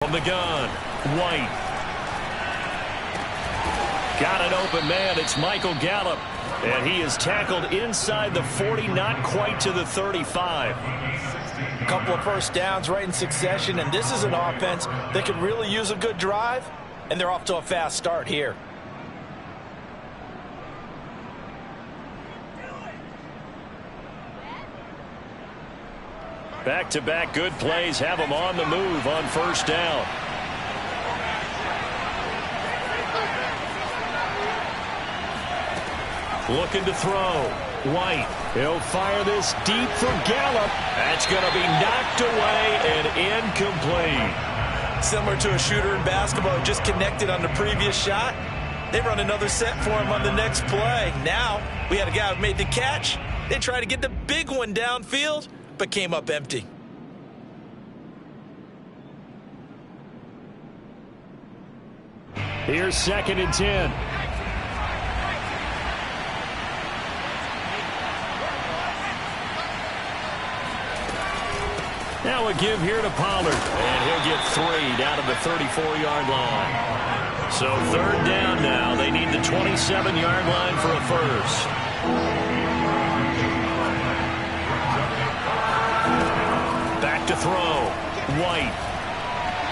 From the gun, White. Got an open man. It's Michael Gallup. And he is tackled inside the 40, not quite to the 35. A couple of first downs right in succession, and this is an offense that could really use a good drive, and they're off to a fast start here. Back-to-back good plays have them on the move on first down. Looking to throw. White. He'll fire this deep for Gallup. That's going to be knocked away and incomplete. Similar to a shooter in basketball who just connected on the previous shot. They run another set for him on the next play. Now we had a guy who made the catch. They tried to get the big one downfield, but came up empty. Here's 2nd and 10. Now a give here to Pollard, and he'll get 3 down to the 34-yard line. So 3rd down now. They need the 27-yard line for a first. Back to throw. White.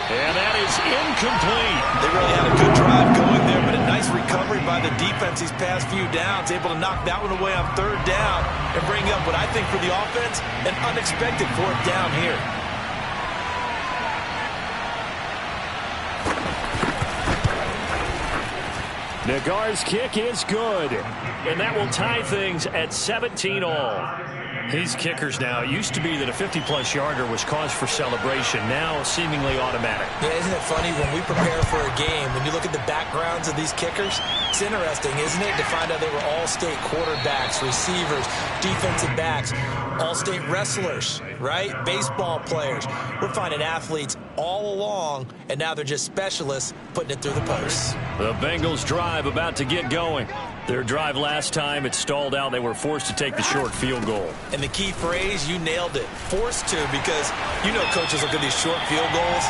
And that is incomplete. They really had a good drive going there, but a nice recovery by the defense these past few downs, able to knock that one away on 3rd down and bring up what I think for the offense, an unexpected 4th down here. Nagar's kick is good, and that will tie things at 17 all. These kickers now, it used to be that a 50-plus yarder was cause for celebration, now seemingly automatic. Yeah, isn't it funny when we prepare for a game, when you look at the backgrounds of these kickers, it's interesting, isn't it, to find out they were all-state quarterbacks, receivers, defensive backs, all-state wrestlers, right? Baseball players. We're finding athletes all along, and now they're just specialists putting it through the posts. The Bengals drive about to get going. Their drive last time, it stalled out. They were forced to take the short field goal. And the key phrase, you nailed it, forced to, because you know coaches look at these short field goals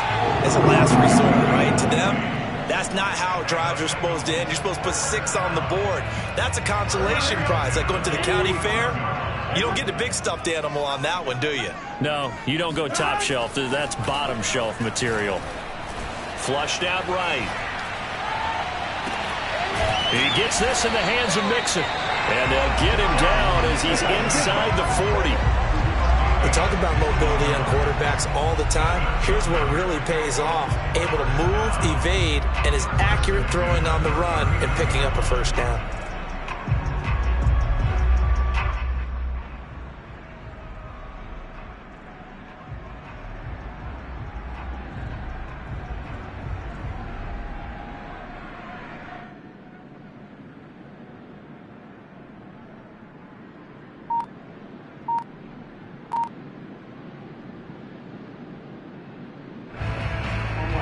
as a last resort, right? To them, that's not how drives are supposed to end. You're supposed to put 6 on the board. That's a consolation prize, like going to the county fair. You don't get the big stuffed animal on that one, do you? No, you don't go top shelf. That's bottom shelf material. Flushed out right. He gets this in the hands of Mixon. And they'll get him down as he's inside the 40. We talk about mobility on quarterbacks all the time. Here's where it really pays off. Able to move, evade, and is accurate throwing on the run and picking up a first down.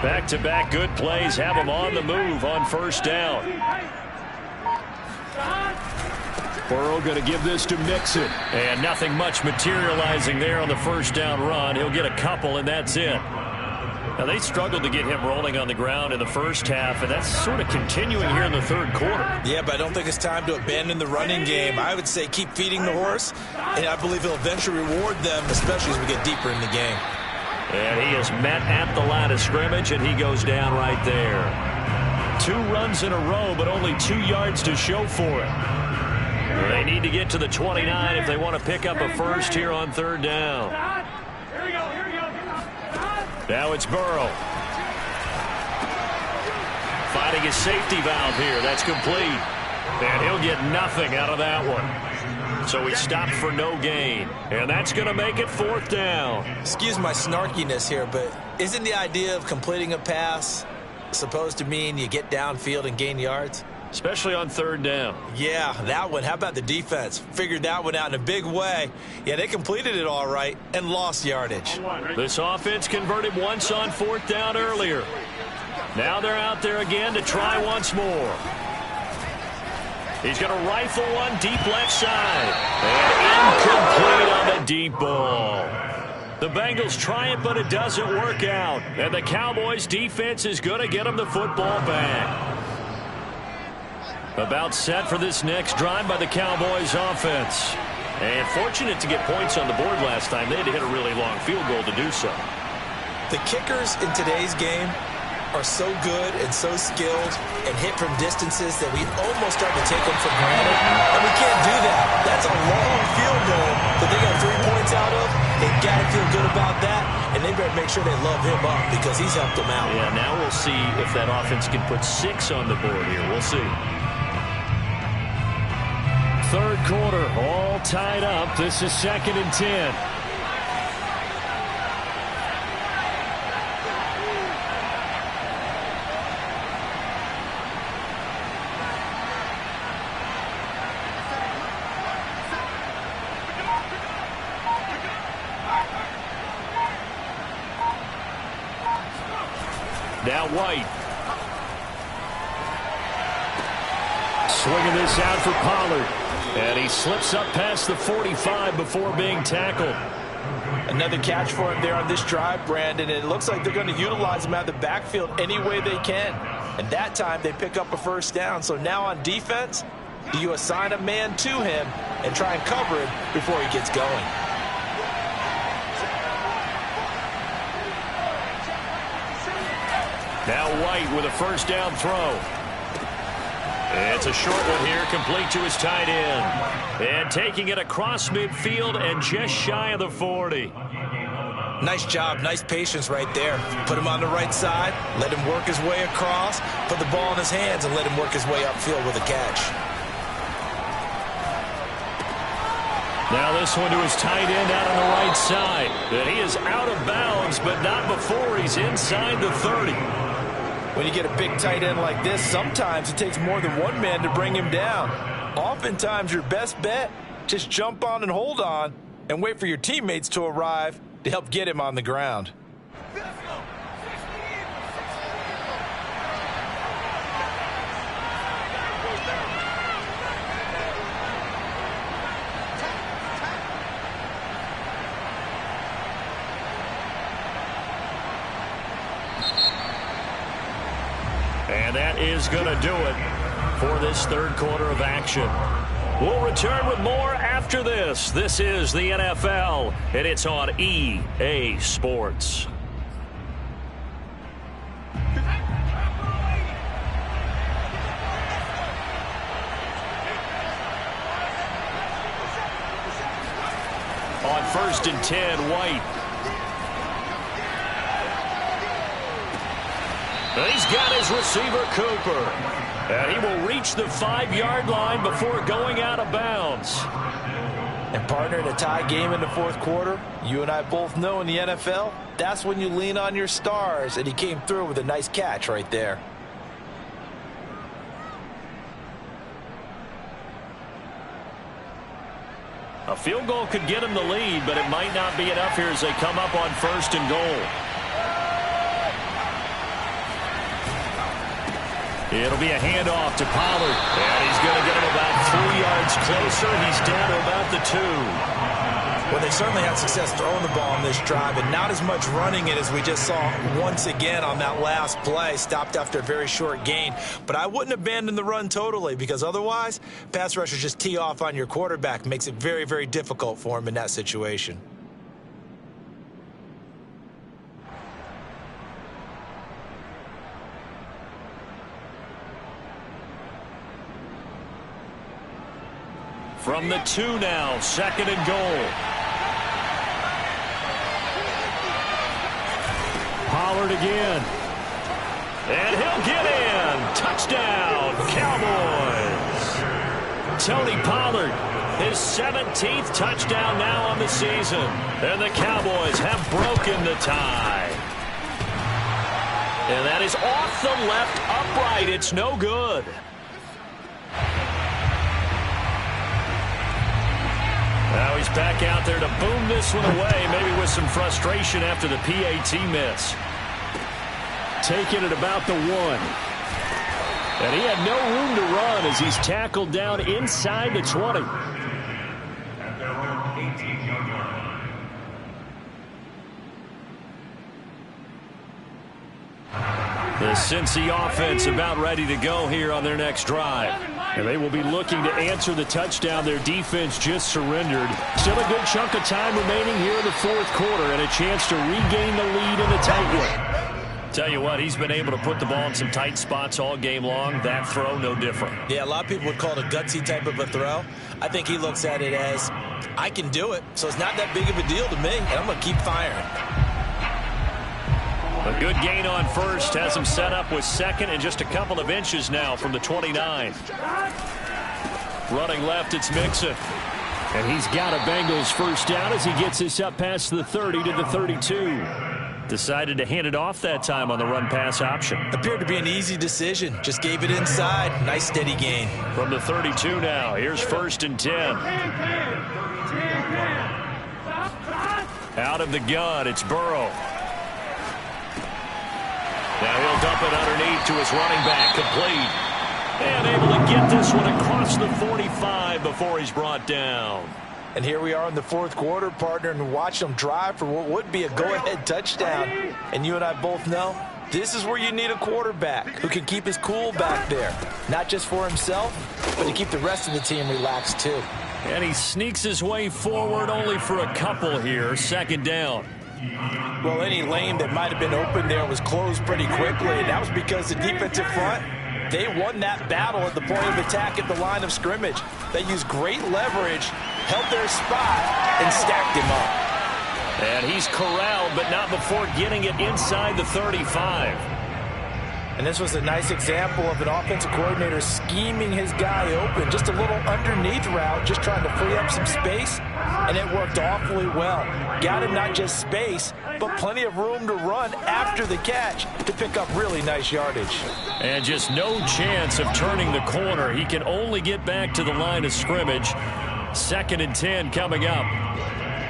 Back-to-back good plays have them on the move on first down. Burrow going to give this to Mixon. And nothing much materializing there on the first down run. He'll get a couple, and that's it. Now, they struggled to get him rolling on the ground in the first half, and that's sort of continuing here in the 3rd quarter. Yeah, but I don't think it's time to abandon the running game. I would say keep feeding the horse, and I believe he'll eventually reward them, especially as we get deeper in the game. And he is met at the line of scrimmage, and he goes down right there. 2 runs in a row, but only 2 yards to show for it. They need to get to the 29 if they want to pick up a first here on 3rd down. Now it's Burrow. Finding his safety valve here. That's complete. And he'll get nothing out of that one. So he stopped for no gain. And that's going to make it 4th down. Excuse my snarkiness here, but isn't the idea of completing a pass supposed to mean you get downfield and gain yards? Especially on 3rd down. Yeah, that one. How about the defense? Figured that one out in a big way. Yeah, they completed it all right and lost yardage. This offense converted once on 4th down earlier. Now they're out there again to try once more. He's going to rifle one deep left side. And incomplete on the deep ball. The Bengals try it, but it doesn't work out. And the Cowboys' defense is going to get them the football back. About set for this next drive by the Cowboys offense. And fortunate to get points on the board last time. They had to hit a really long field goal to do so. The kickers in today's game are so good and so skilled and hit from distances that we almost start to take them for granted. And we can't do that. That's a long field goal that they got 3 points out of. They got to feel good about that, and they better make sure they love him up because he's helped them out. Yeah, now we'll see if that offense can put 6 on the board here. We'll see. Third quarter, all tied up. This is 2nd and 10. Now White. Swinging this out for Pollard. And he slips up past the 45 before being tackled. Another catch for him there on this drive, Brandon. And it looks like they're going to utilize him out of the backfield any way they can. And that time they pick up a first down. So now on defense, do you assign a man to him and try and cover him before he gets going? Now White with a first down throw. It's a short one here, complete to his tight end. And taking it across midfield and just shy of the 40. Nice job, nice patience right there. Put him on the right side, let him work his way across, put the ball in his hands and let him work his way upfield with a catch. Now this one to his tight end out on the right side. And he is out of bounds, but not before he's inside the 30. When you get a big tight end like this, sometimes it takes more than one man to bring him down. Oftentimes, your best bet, just jump on and hold on and wait for your teammates to arrive to help get him on the ground. And that is going to do it for this third quarter of action. We'll return with more after this. This is the NFL, and it's on EA Sports. On 1st and 10, White. He's got his receiver, Cooper. And he will reach the 5-yard line before going out of bounds. And partner, in a tie game in the fourth quarter, you and I both know in the NFL, that's when you lean on your stars. And he came through with a nice catch right there. A field goal could get him the lead, but it might not be enough here as they come up on 1st and goal. It'll be a handoff to Pollard. And he's going to get him about 3 yards closer. He's down to about the 2. Well, they certainly had success throwing the ball on this drive, and not as much running it as we just saw once again on that last play. Stopped after a very short gain. But I wouldn't abandon the run totally, because otherwise, pass rushers just tee off on your quarterback. Makes it very, very difficult for him in that situation. From the 2 now, 2nd and goal. Pollard again. And he'll get in. Touchdown, Cowboys. Tony Pollard, his 17th touchdown now on the season. And the Cowboys have broken the tie. And that is off the left upright. It's no good. Now he's back out there to boom this one away, maybe with some frustration after the PAT miss. Taking it about the 1. And he had no room to run as he's tackled down inside the 20. The Cincy offense about ready to go here on their next drive. And they will be looking to answer the touchdown their defense just surrendered. Still a good chunk of time remaining here in the fourth quarter and a chance to regain the lead in a tight one. Tell you what, he's been able to put the ball in some tight spots all game long. That throw, no different. Yeah, a lot of people would call it a gutsy type of a throw. I think he looks at it as, I can do it, so it's not that big of a deal to me, and I'm going to keep firing. A good gain on first has him set up with second and just a couple of inches now from the 29. Running left, it's Mixon. And he's got a Bengals first down as he gets this up past the 30 to the 32. Decided to hand it off that time on the run-pass option. Appeared to be an easy decision. Just gave it inside. Nice steady gain. From the 32 now, here's 1st and 10. Out of the gun, it's Burrow. Now he'll dump it underneath to his running back, complete. And able to get this one across the 45 before he's brought down. And here we are in the fourth quarter, partner, and watch them drive for what would be a go-ahead touchdown. And you and I both know this is where you need a quarterback who can keep his cool back there. Not just for himself, but to keep the rest of the team relaxed too. And he sneaks his way forward only for a couple here. 2nd down. Well, any lane that might have been open there was closed pretty quickly, and that was because the defensive front, they won that battle at the point of attack at the line of scrimmage. They used great leverage, held their spot, and stacked him up. And he's corralled, but not before getting it inside the 35. And this was a nice example of an offensive coordinator scheming his guy open. Just a little underneath route, just trying to free up some space, and it worked awfully well. Got him not just space, but plenty of room to run after the catch to pick up really nice yardage. And just no chance of turning the corner. He can only get back to the line of scrimmage. 2nd and 10 coming up.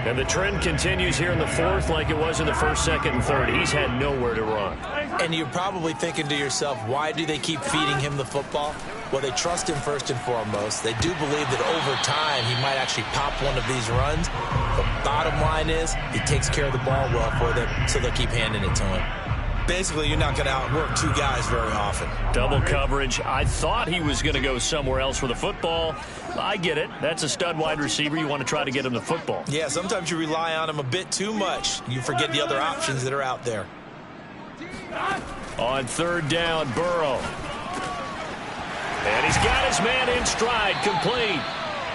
And the trend continues here in the fourth like it was in the first, 2nd, and 3rd. He's had nowhere to run. And you're probably thinking to yourself, why do they keep feeding him the football? Well, they trust him first and foremost. They do believe that over time he might actually pop one of these runs. The bottom line is he takes care of the ball well for them, so they'll keep handing it to him. Basically, you're not going to outwork two guys very often. Double coverage. I thought he was going to go somewhere else for the football. I get it. That's a stud wide receiver. You want to try to get him the football. Yeah, sometimes you rely on him a bit too much. You forget the other options that are out there. On 3rd down, Burrow. And he's got his man in stride, complete.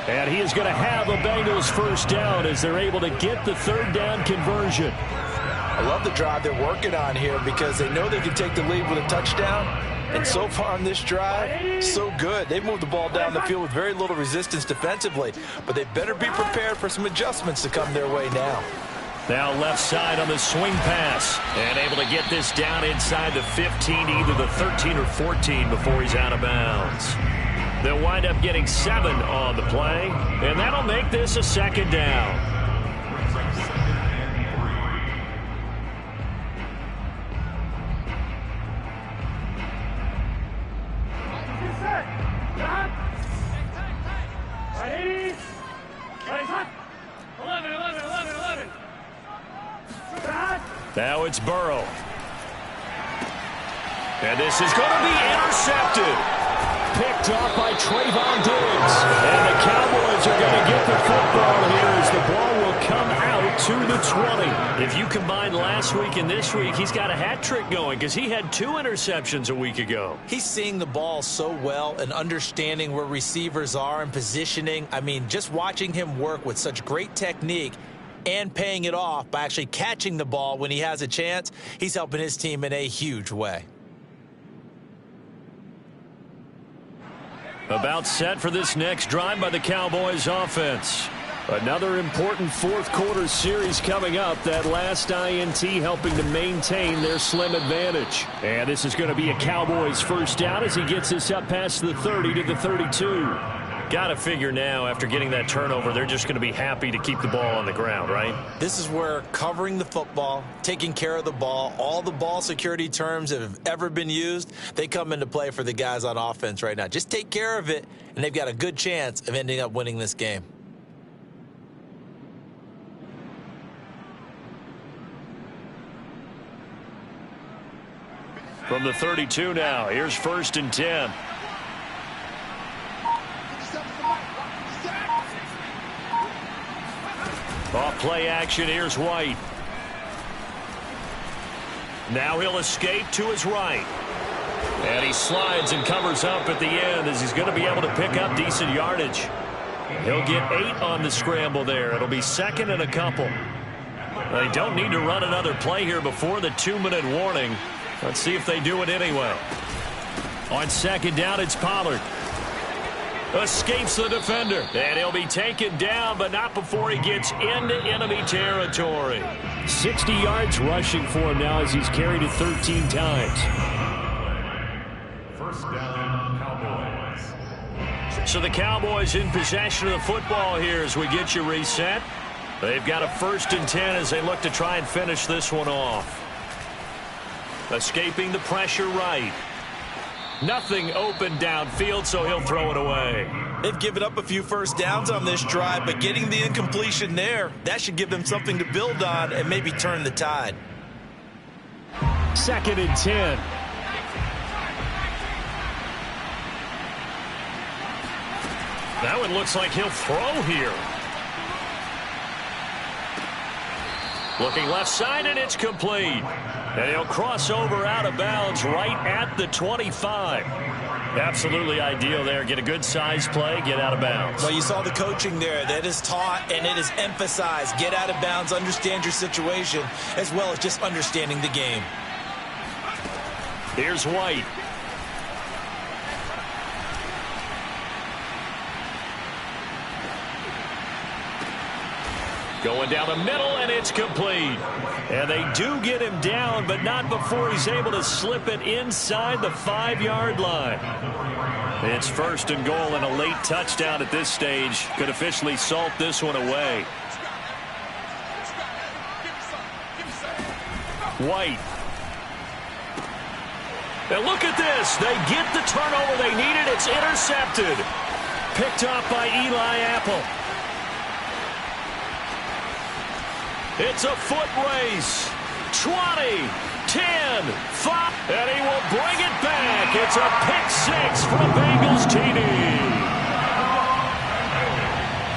And he is going to have a Bengals first down as they're able to get the 3rd down conversion. I love the drive they're working on here because they know they can take the lead with a touchdown. And so far on this drive, so good. They've moved the ball down the field with very little resistance defensively. But they better be prepared for some adjustments to come their way now. Now left side on the swing pass. And able to get this down inside the 15, either the 13 or 14 before he's out of bounds. They'll wind up getting 7 on the play. And that'll make this a 2nd down. Now it's Burrow. And this is going to be intercepted. Picked off by Trayvon Diggs. And the Cowboys are going to get the football here as the ball will come out to the 20. If you combine last week and this week, he's got a hat trick going because he had 2 interceptions a week ago. He's seeing the ball so well and understanding where receivers are and positioning. I mean, just watching him work with such great technique and paying it off by actually catching the ball when he has a chance, he's helping his team in a huge way. About set for this next drive by the Cowboys offense. Another important fourth quarter series coming up. That last INT helping to maintain their slim advantage. And this is going to be a Cowboys first down as he gets this up past the 30 to the 32. Got to figure now after getting that turnover, they're just going to be happy to keep the ball on the ground, right? This is where covering the football, taking care of the ball, all the ball security terms that have ever been used, they come into play for the guys on offense right now. Just take care of it, and they've got a good chance of ending up winning this game. From the 32 now, here's 1st and 10. Off play action, here's White. Now he'll escape to his right. And he slides and covers up at the end as he's going to be able to pick up decent yardage. He'll get 8 on the scramble there. It'll be 2nd and a couple. They don't need to run another play here before the 2-minute warning. Let's see if they do it anyway. On 2nd down, it's Pollard. Escapes the defender. And he'll be taken down, but not before he gets into enemy territory. 60 yards rushing for him now as he's carried it 13 times. First down, Cowboys. So the Cowboys in possession of the football here as we get you reset. They've got a 1st and 10 as they look to try and finish this one off. Escaping the pressure right. Nothing open downfield, so he'll throw it away. They've given up a few first downs on this drive, but getting the incompletion there, that should give them something to build on and maybe turn the tide. 2nd and 10. That one looks like he'll throw here. Looking left side, and it's complete. And he'll cross over out of bounds right at the 25. Absolutely ideal there. Get a good size play, get out of bounds. Well, you saw the coaching there. That is taught and it is emphasized. Get out of bounds, understand your situation, as well as just understanding the game. Here's White. Going down the middle, and it's complete. And they do get him down, but not before he's able to slip it inside the 5-yard line. It's 1st and goal, and a late touchdown at this stage could officially salt this one away. White. And look at this. They get the turnover they needed. It's intercepted. Picked up by Eli Apple. It's a foot race. 20, 10, 5, and he will bring it back. It's a pick 6 from Bengals TD.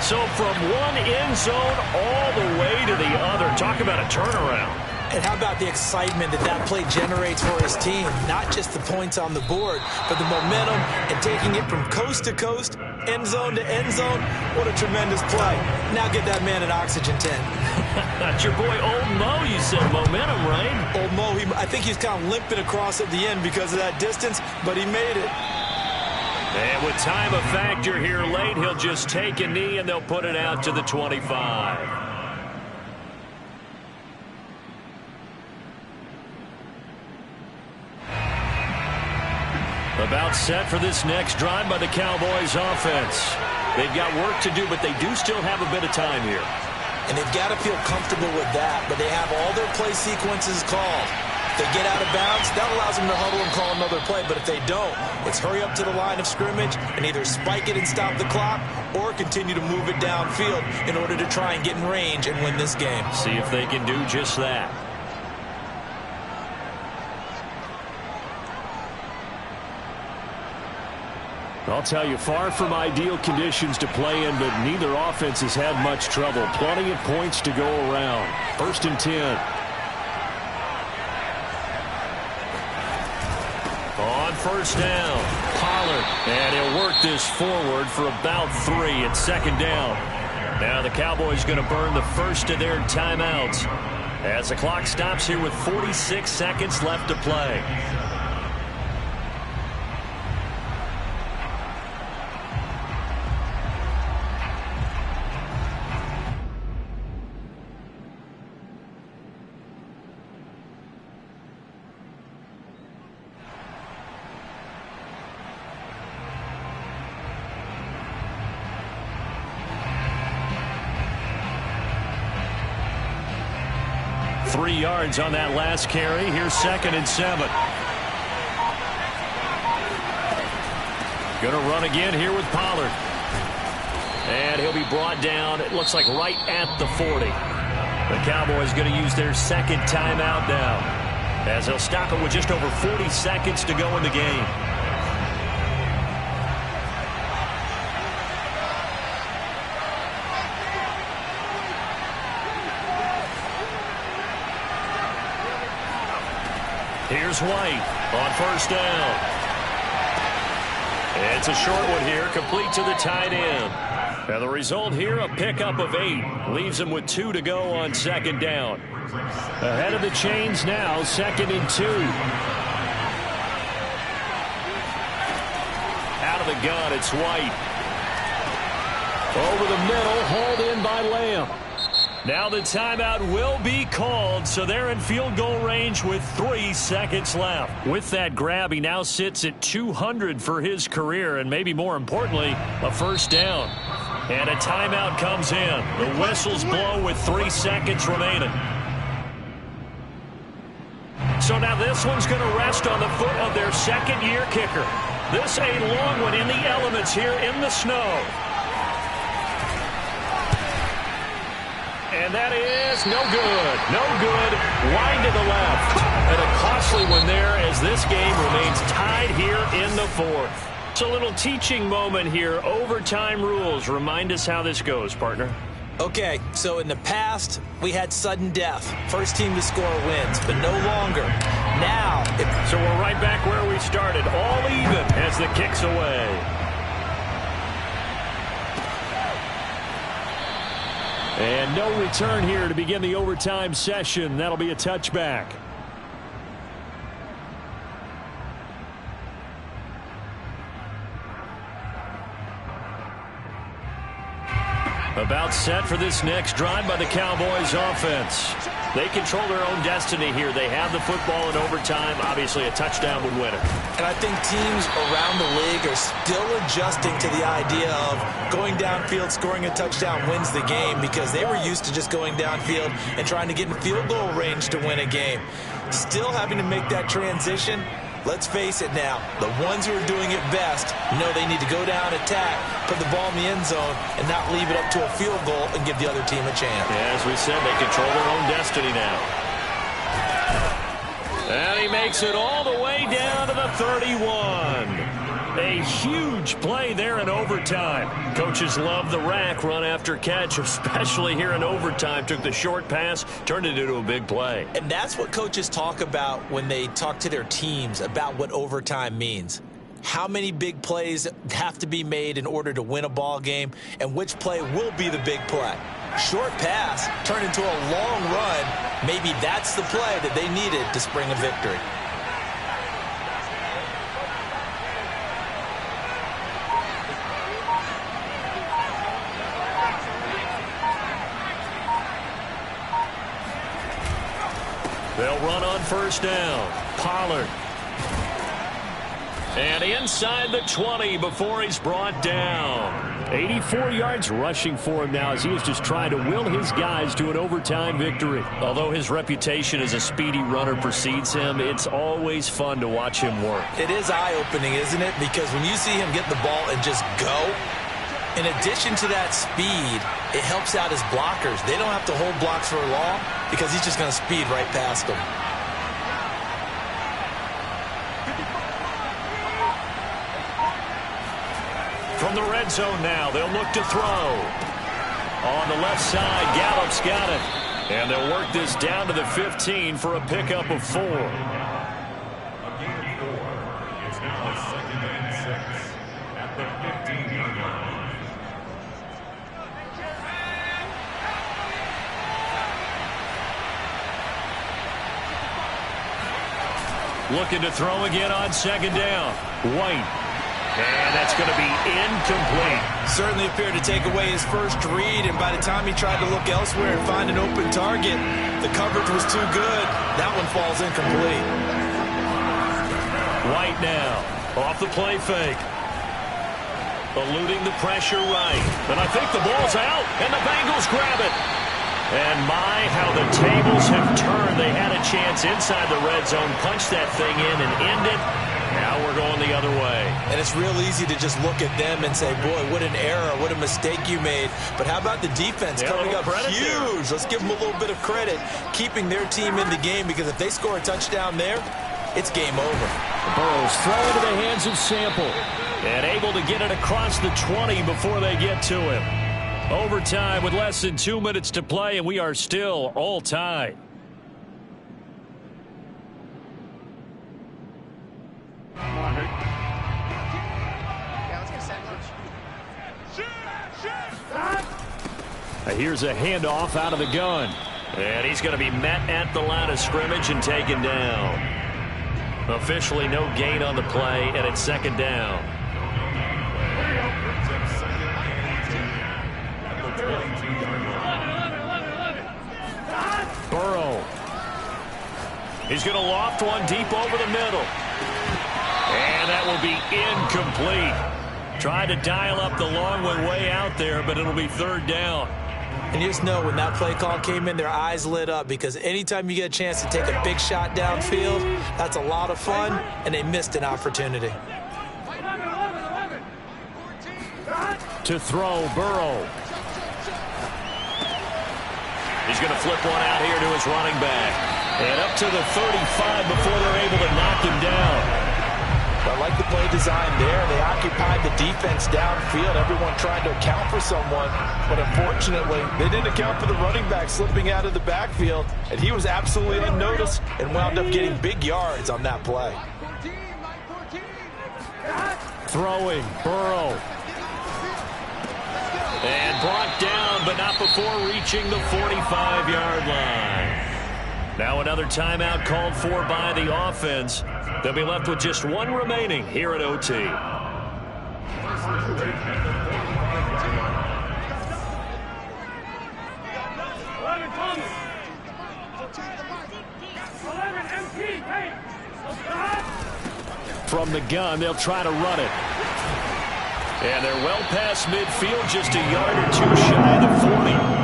So from one end zone all the way to the other. Talk about a turnaround. And how about the excitement that play generates for his team? Not just the points on the board, but the momentum and taking it from coast to coast, end zone to end zone. What a tremendous play. Now get that man an oxygen tent. That's your boy Old Mo. You said momentum, right? Old Mo, I think he's kind of limping across at the end because of that distance, but he made it. And with time a factor here late, he'll just take a knee and they'll put it out to the 25. About set for this next drive by the Cowboys offense. They've got work to do, but they do still have a bit of time here. And they've got to feel comfortable with that, but they have all their play sequences called. If they get out of bounds, that allows them to huddle and call another play, but if they don't, it's hurry up to the line of scrimmage and either spike it and stop the clock or continue to move it downfield in order to try and get in range and win this game. See if they can do just that. I'll tell you, far from ideal conditions to play in, but neither offense has had much trouble. Plenty of points to go around. 1st and 10. On 1st down, Pollard. And he'll work this forward for about 3 at 2nd down. Now the Cowboys going to burn the first of their timeouts as the clock stops here with 46 seconds left to play. Yards on that last carry. Here's 2nd and 7. Going to run again here with Pollard. And he'll be brought down, it looks like right at the 40. The Cowboys going to use their 2nd timeout now. as they'll stop it with just over 40 seconds to go in the game. Here's White on first down. It's a short one here, complete to the tight end. And the result here, a pickup of 8. Leaves him with 2 to go on second down. Ahead of the chains now, 2nd and 2. Out of the gun, it's White. Over the middle, hauled in by Lamb. Now the timeout will be called, so they're in field goal range with 3 seconds left. With that grab, he now sits at 200 for his career, and maybe more importantly, a first down. And a timeout comes in. The whistles blow with 3 seconds remaining. So now this one's going to rest on the foot of their second-year kicker. This a long one in the elements here in the snow. And that is no good. No good. Wide to the left. And a costly one there as this game remains tied here in the 4th. It's a little teaching moment here. Overtime rules. Remind us how this goes, partner. Okay, so in the past, we had sudden death. First team to score wins, but no longer. Now, so we're right back where we started. All even as the kick's away. And no return here to begin the overtime session. That'll be a touchback. About set for this next drive by the Cowboys offense. They control their own destiny here. They have the football in overtime. Obviously, a touchdown would win it. And I think teams around the league are still adjusting to the idea of going downfield, scoring a touchdown wins the game, because they were used to just going downfield and trying to get in field goal range to win a game. Still having to make that transition. Let's face it now, the ones who are doing it best know they need to go down, attack, put the ball in the end zone, and not leave it up to a field goal and give the other team a chance. Yeah, as we said, they control their own destiny now. And he makes it all the way down to the 31. A huge play there in overtime. Coaches love the rack run after catch, especially here in overtime. Took the short pass, turned it into a big play. And that's what coaches talk about when they talk to their teams about what overtime means. How many big plays have to be made in order to win a ball game, and which play will be the big play. Short pass turned into a long run. Maybe that's the play that they needed to spring a victory. They'll run on first down. Pollard. And inside the 20 before he's brought down. 84 yards rushing for him now as he is just trying to will his guys to an overtime victory. Although his reputation as a speedy runner precedes him, it's always fun to watch him work. It is eye-opening, isn't it? Because when you see him get the ball and just go, in addition to that speed, it helps out his blockers. They don't have to hold blocks for long because he's just going to speed right past them. From the red zone now, they'll look to throw. On the left side, Gallup's got it. And they'll work this down to the 15 for a pickup of 4. A gain of 4. It's now a 2nd and 6 at the 15-yard line. Looking to throw again on second down. White. And that's going to be incomplete. Certainly appeared to take away his first read, and by the time he tried to look elsewhere and find an open target, the coverage was too good. That one falls incomplete. White now, off the play fake. Eluding the pressure right. And I think the ball's out, and the Bengals grab it. And my, how the tables have turned. They had a chance inside the red zone, punched that thing in and end it. Now we're going the the other way. And it's real easy to just look at them and say, boy, what an error, what a mistake you made. But how about the defense coming up huge? Let's give them a little bit of credit, keeping their team in the game, because if they score a touchdown there, it's game over. Burrows throw into the hands of Sample. And able to get it across the 20 before they get to him. Overtime with less than 2 minutes to play, and we are still all tied. Here's a handoff out of the gun. And he's going to be met at the line of scrimmage and taken down. Officially no gain on the play, and it's second down. Burrow. He's going to loft one deep over the middle. And that will be incomplete. Tried to dial up the long one way out there, but it'll be third down. And you just know when that play call came in, their eyes lit up, because anytime you get a chance to take a big shot downfield, that's a lot of fun, and they missed an opportunity. To throw, Burrow. He's going to flip one out here to his running back. And up to the 35 before they're able to knock him down. I like the play design there. They occupied the defense downfield. Everyone trying to account for someone. But unfortunately, they didn't account for the running back slipping out of the backfield. And he was absolutely unnoticed and wound up getting big yards on that play. Throwing, Burrow. And brought down, but not before reaching the 45-yard line. Now another timeout called for by the offense. They'll be left with just one remaining here at OT. From the gun, they'll try to run it. And they're well past midfield, just a yard or two shy of the 40.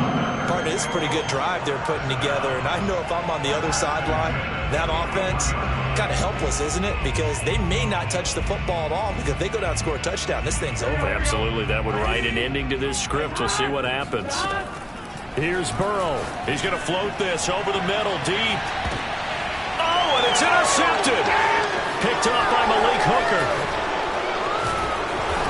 Part of this pretty good drive they're putting together, and I know if I'm on the other sideline, that offense, kind of helpless, isn't it? Because they may not touch the football at all, because if they go down and score a touchdown, this thing's over. Absolutely, that would write an ending to this script. We'll see what happens. Here's Burrow. He's going to float this over the middle, deep. Oh, and it's intercepted. Picked up by Malik Hooker.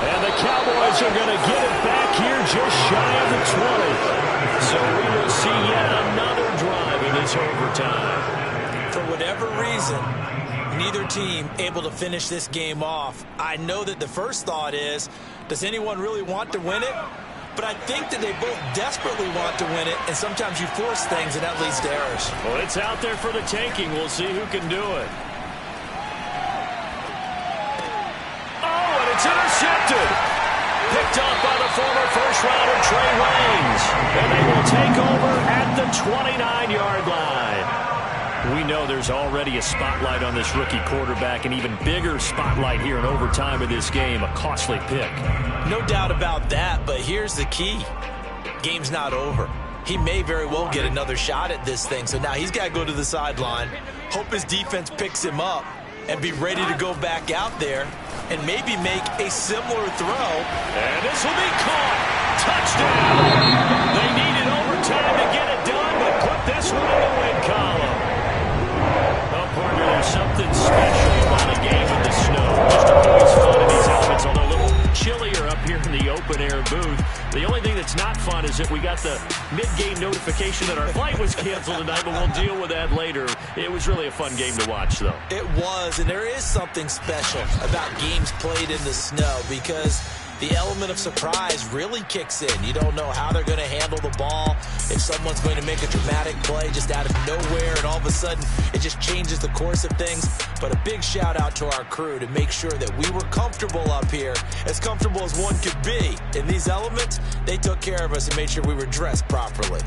And the Cowboys are going to get it back here just shy of the 20. So we will see yet another drive in this overtime. For whatever reason, neither team able to finish this game off. I know that the first thought is, does anyone really want to win it? But I think that they both desperately want to win it, and sometimes you force things, and that leads to errors. Well, it's out there for the taking. We'll see who can do it. Oh, and it's intercepted. Picked up by the former first-rounder Trey Waynes. And they will take over at the 29-yard line. We know there's already a spotlight on this rookie quarterback, an even bigger spotlight here in overtime of this game, a costly pick. No doubt about that, but here's the key. Game's not over. He may very well get another shot at this thing, so now he's got to go to the sideline, hope his defense picks him up, and be ready to go back out there and maybe make a similar throw. And this will be caught. Touchdown. They needed overtime to get it done, but put this one in the win column. Well, partner, there's something special about a game in the snow. Just always fun in these elements, although a little chillier up here in the open-air booth. The only thing that's not fun is that we got the mid-game notification that our flight was canceled tonight, but we'll deal with that later. It was really a fun game to watch, though. It was, and there is something special about games played in the snow, because the element of surprise really kicks in. You don't know how they're going to handle the ball, if someone's going to make a dramatic play just out of nowhere, and all of a sudden it just changes the course of things. But a big shout out to our crew to make sure that we were comfortable up here, as comfortable as one could be. In these elements, they took care of us and made sure we were dressed properly.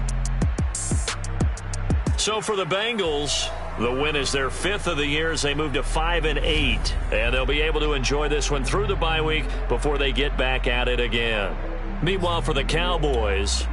So for the Bengals, the win is their 5th of the year as they move to 5-8. And they'll be able to enjoy this one through the bye week before they get back at it again. Meanwhile, for the Cowboys,